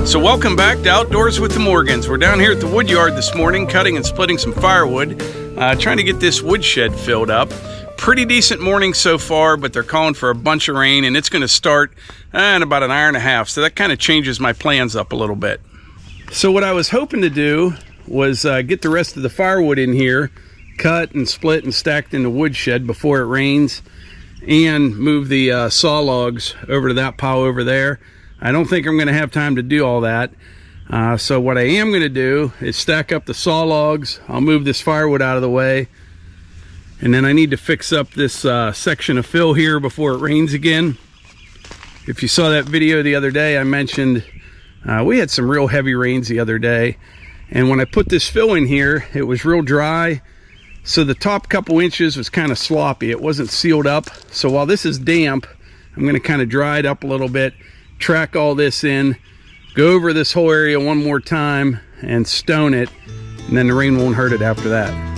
So welcome back to Outdoors with the Morgans. We're down here at the Woodyard this morning, cutting and splitting some firewood, trying to get this woodshed filled up. Pretty decent morning so far, but they're calling for a bunch of rain, and it's going to start in about an hour and a half, so that kind of changes my plans up a little bit. So what I was hoping to do was get the rest of the firewood in here, cut and split and stacked in the woodshed before it rains, and move the saw logs over to that pile over there. I don't think I'm going to have time to do all that. So what I am going to do is stack up the saw logs. I'll move this firewood out of the way. And then I need to fix up this section of fill here before it rains again. If you saw that video the other day, I mentioned we had some real heavy rains the other day. And when I put this fill in here, it was real dry. So the top couple inches was kind of sloppy. It wasn't sealed up. So while this is damp, I'm going to kind of dry it up a little bit, track all this in, go over this whole area one more time and stone it, and then the rain won't hurt it after that.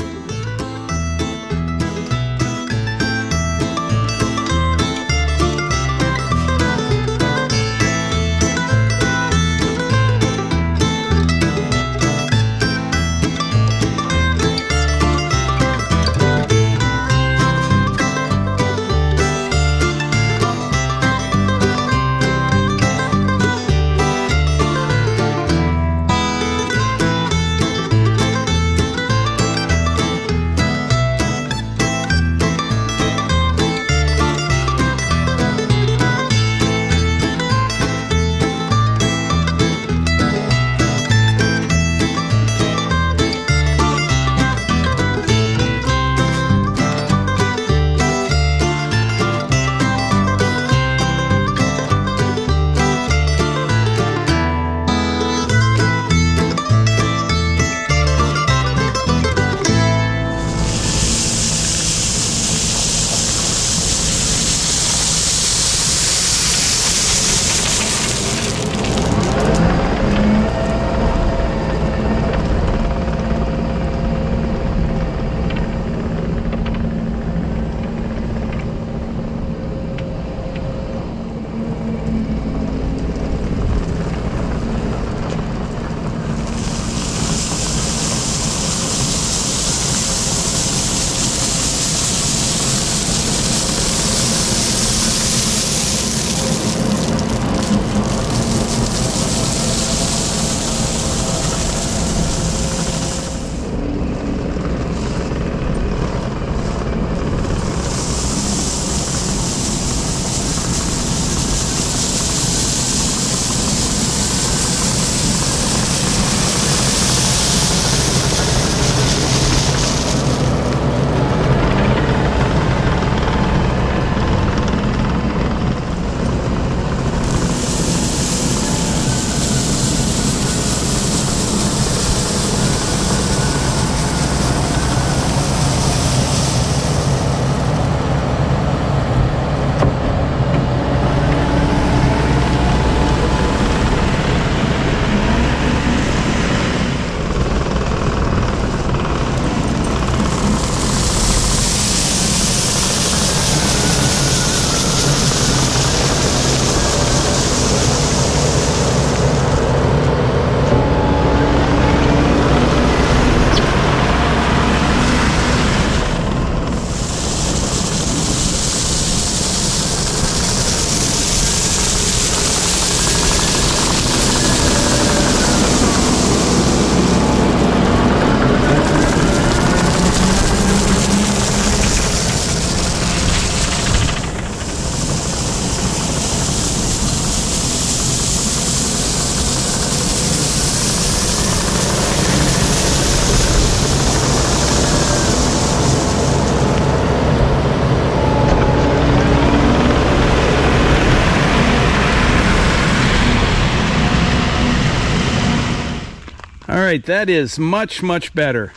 All right, that is much better.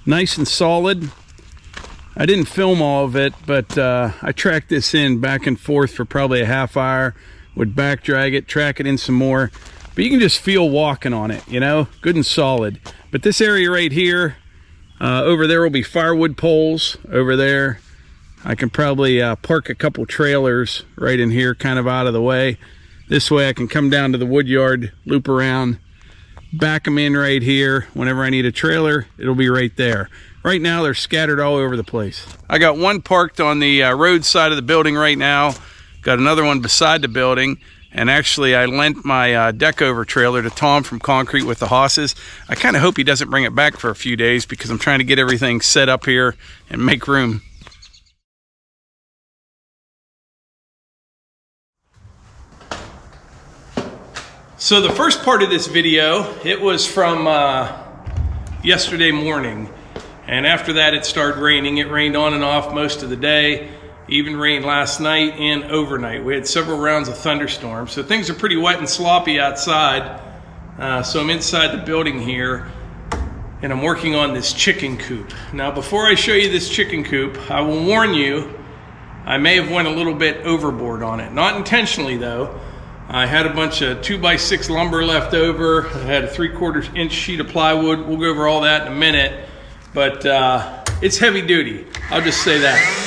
Nice and solid. I didn't film all of it, but I tracked this in back and forth for probably a half hour. Would back drag it, track it in some more. But you can just feel walking on it, you know, good and solid. But this area right here, over there will be firewood poles over there. I can probably park a couple trailers right in here, kind of out of the way. This way I can come down to the wood yard, loop around, back them in right here. Whenever I need a trailer, it'll be right there. Right now they're scattered all over the place. I got one parked on the road side of the building right now. Got another one beside the building. And actually I lent my deck over trailer to Tom from Concrete with the Hosses. I kind of hope he doesn't bring it back for a few days because I'm trying to get everything set up here and make room. So the first part of this video, it was from yesterday morning. And after that it started raining. It rained on and off most of the day. Even rained last night and overnight. We had several rounds of thunderstorms. So things are pretty wet and sloppy outside. So I'm inside the building here and I'm working on this chicken coop. Now before I show you this chicken coop, I will warn you, I may have went a little bit overboard on it. Not intentionally though. I had a bunch of 2x6 lumber left over. I had a 3/4 inch sheet of plywood. We'll go over all that in a minute. But it's heavy duty. I'll just say that.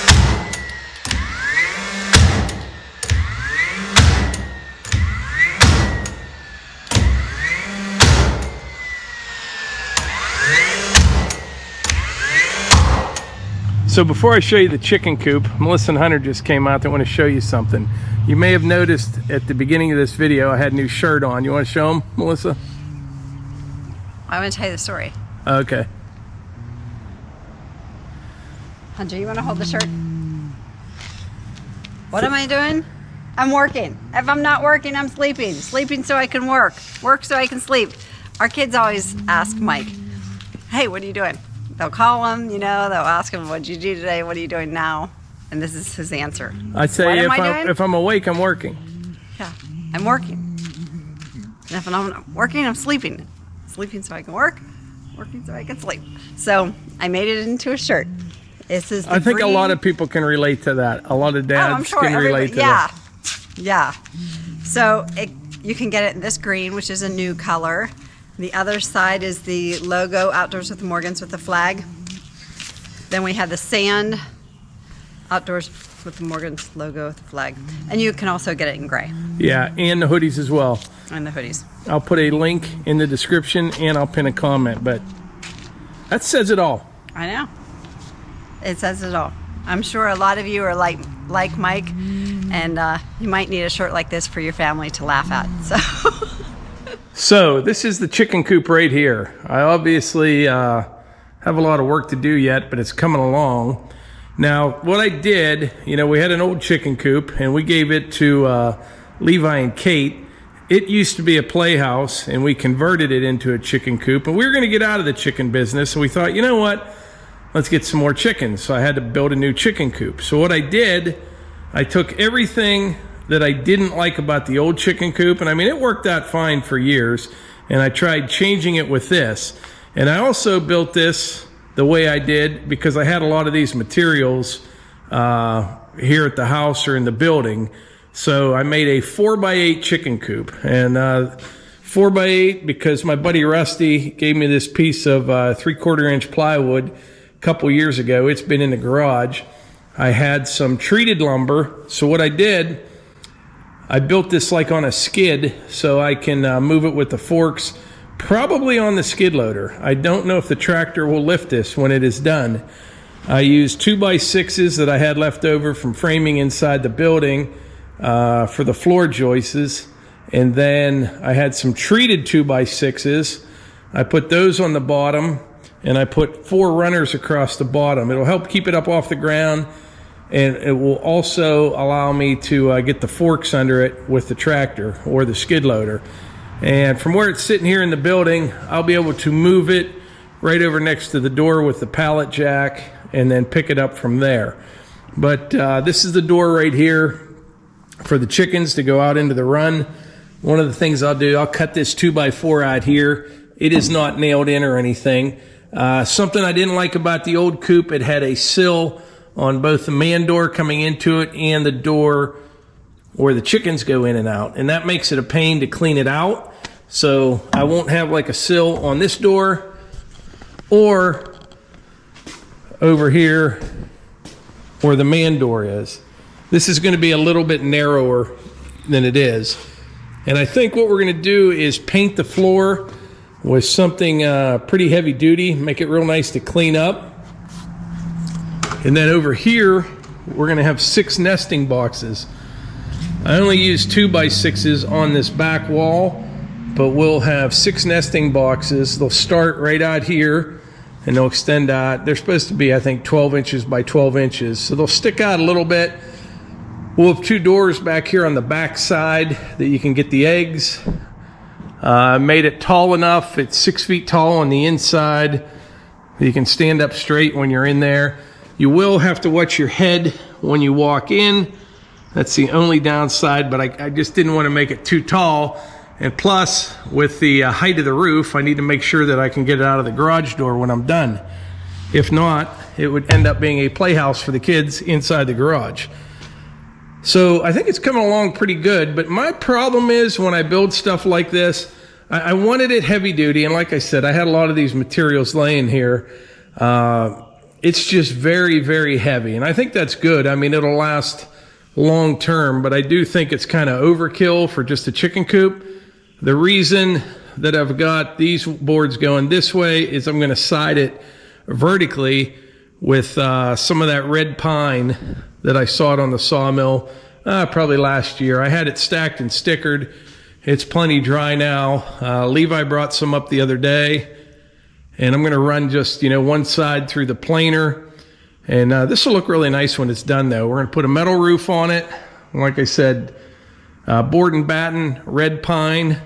So before I show you the chicken coop, Melissa and Hunter just came out. They want to show you something. You may have noticed at the beginning of this video, I had a new shirt on. You want to show them, Melissa? I'm going to tell you the story. Okay. Hunter, you want to hold the shirt? What am I doing? I'm working. If I'm not working, I'm sleeping. Sleeping so I can work. Work so I can sleep. Our kids always ask Mike, hey, what are you doing? They'll call him, you know, they'll ask him, what'd you do today? What are you doing now? And this is his answer. I say if I'm awake, I'm working. Yeah, I'm working. And if I'm not working, I'm sleeping. Sleeping so I can work, working so I can sleep. So I made it into a shirt. This is I think a lot of people can relate to that. A lot of dads can relate to that. Yeah. So you can get it in this green, which is a new color. The other side is the logo, Outdoors with the Morgans with the flag. Then we have the sand, Outdoors with the Morgans logo with the flag. And you can also get it in gray. Yeah, and the hoodies as well. And the hoodies. I'll put a link in the description and I'll pin a comment, but that says it all. I know. It says it all. I'm sure a lot of you are like Mike, and you might need a shirt like this for your family to laugh at. So this is the chicken coop right here. I obviously have a lot of work to do yet, but it's coming along. Now, what I did, you know, we had an old chicken coop and we gave it to Levi and Kate. It used to be a playhouse and we converted it into a chicken coop, and we were going to get out of the chicken business. And we thought, you know what? Let's get some more chickens. So I had to build a new chicken coop. So what I did, I took everything that I didn't like about the old chicken coop, and I mean, it worked out fine for years, and I tried changing it with this. And I also built this the way I did because I had a lot of these materials here at the house or in the building. So I made a 4x8 chicken coop, and 4x8 because my buddy Rusty gave me this piece of 3/4 inch plywood a couple years ago. It's been in the garage. I had some treated lumber, so what I did, I built this like on a skid so I can move it with the forks, probably on the skid loader. I don't know if the tractor will lift this when it is done. I used 2x6s that I had left over from framing inside the building for the floor joists, and then I had some treated 2x6s. I put those on the bottom, and I put 4 runners across the bottom. It'll help keep it up off the ground, and it will also allow me to get the forks under it with the tractor or the skid loader. And from where it's sitting here in the building, I'll be able to move it right over next to the door with the pallet jack and then pick it up from there. But this is the door right here for the chickens to go out into the run. One of the things I'll do, I'll cut this 2x4 out here. It is not nailed in or anything. Something I didn't like about the old coop, it had a sill on both the man door coming into it and the door where the chickens go in and out. And that makes it a pain to clean it out. So I won't have like a sill on this door or over here where the man door is. This is going to be a little bit narrower than it is. And I think what we're gonna do is paint the floor with something pretty heavy duty, make it real nice to clean up. And then over here, we're gonna have 6 nesting boxes. I only use 2x6s on this back wall, but we'll have 6 nesting boxes. They'll start right out here and they'll extend out. They're supposed to be, I think, 12 inches by 12 inches. So they'll stick out a little bit. We'll have 2 doors back here on the back side that you can get the eggs. Made it tall enough. It's 6 feet tall on the inside. You can stand up straight when you're in there. You will have to watch your head when you walk in. That's the only downside, but I just didn't want to make it too tall. And plus, with the height of the roof, I need to make sure that I can get it out of the garage door when I'm done. If not, it would end up being a playhouse for the kids inside the garage. So I think it's coming along pretty good, but my problem is when I build stuff like this, I wanted it heavy duty, and like I said, I had a lot of these materials laying here. It's just very, very heavy, and I think that's good. I mean, it'll last long term, but I do think it's kind of overkill for just a chicken coop. The reason that I've got these boards going this way is I'm going to side it vertically with some of that red pine that I sawed on the sawmill probably last year. I had it stacked and stickered. It's plenty dry now. Levi brought some up the other day, and I'm going to run just, you know, one side through the planer. And this will look really nice when it's done, though. We're going to put a metal roof on it. Like I said, board and batten, red pine.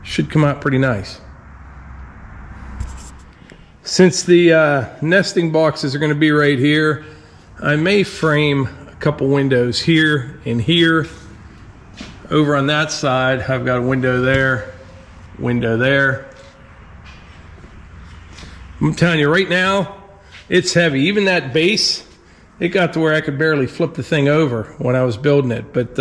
Should come out pretty nice. Since the nesting boxes are going to be right here, I may frame a couple windows here and here. Over on that side, I've got a window there, window there. I'm telling you right now, it's heavy. Even that base, it got to where I could barely flip the thing over when I was building it. But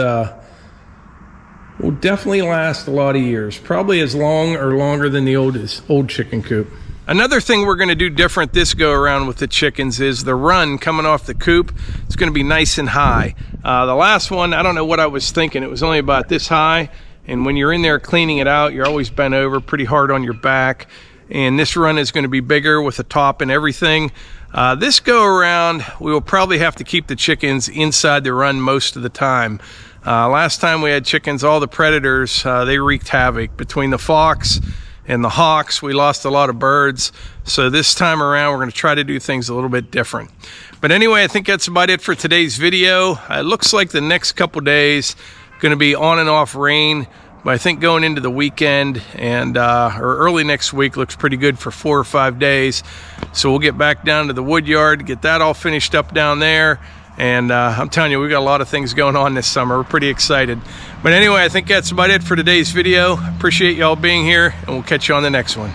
will definitely last a lot of years. Probably as long or longer than the old chicken coop. Another thing we're going to do different this go around with the chickens is the run coming off the coop. It's going to be nice and high. The last one, I don't know what I was thinking. It was only about this high. And when you're in there cleaning it out, you're always bent over pretty hard on your back. And this run is going to be bigger with the top and everything. This go around, we will probably have to keep the chickens inside the run most of the time. Last time we had chickens, all the predators, they wreaked havoc. Between the fox and the hawks, we lost a lot of birds. So this time around, we're going to try to do things a little bit different. But anyway, I think that's about it for today's video. It looks like the next couple days going to be on and off rain. But I think going into the weekend and or early next week looks pretty good for 4 or 5 days. So we'll get back down to the wood yard, get that all finished up down there. And I'm telling you, we've got a lot of things going on this summer. We're pretty excited. But anyway, I think that's about it for today's video. Appreciate y'all being here, and we'll catch you on the next one.